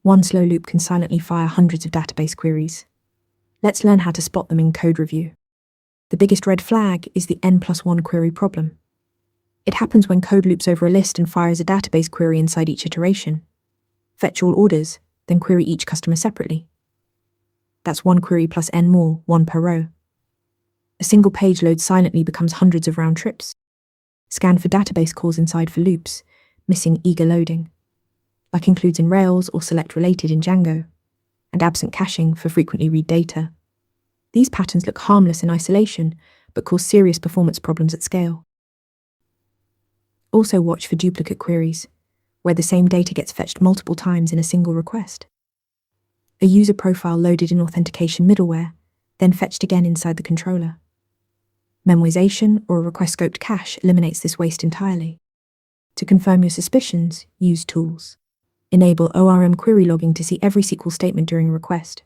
One slow loop can silently fire hundreds of database queries. Let's learn how to spot them in code review. The biggest red flag is the n+1 query problem. It happens when code loops over a list and fires a database query inside each iteration. Fetch all orders, then query each customer separately. That's one query plus n more, one per row. A single page load silently becomes hundreds of round trips. Scan for database calls inside for loops, missing eager loading, like includes in Rails or select related in Django, and absent caching for frequently read data. These patterns look harmless in isolation, but cause serious performance problems at scale. Also watch for duplicate queries, where the same data gets fetched multiple times in a single request. A user profile loaded in authentication middleware, then fetched again inside the controller. Memoization or a request-scoped cache eliminates this waste entirely. To confirm your suspicions, use tools. Enable ORM query logging to see every SQL statement during a request.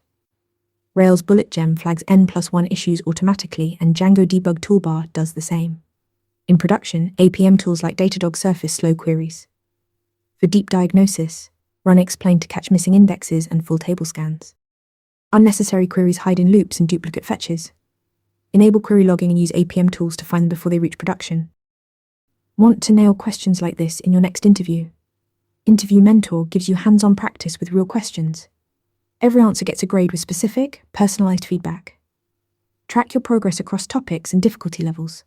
Rails bullet gem flags n+1 issues automatically, and Django debug toolbar does the same. In production, APM tools like Datadog surface slow queries. For deep diagnosis, run explain to catch missing indexes and full table scans. Unnecessary queries hide in loops and duplicate fetches. Enable query logging and use APM tools to find them before they reach production. Want to nail questions like this in your next interview? Interview Mentor gives you hands-on practice with real questions. Every answer gets a grade with specific, personalized feedback. Track your progress across topics and difficulty levels.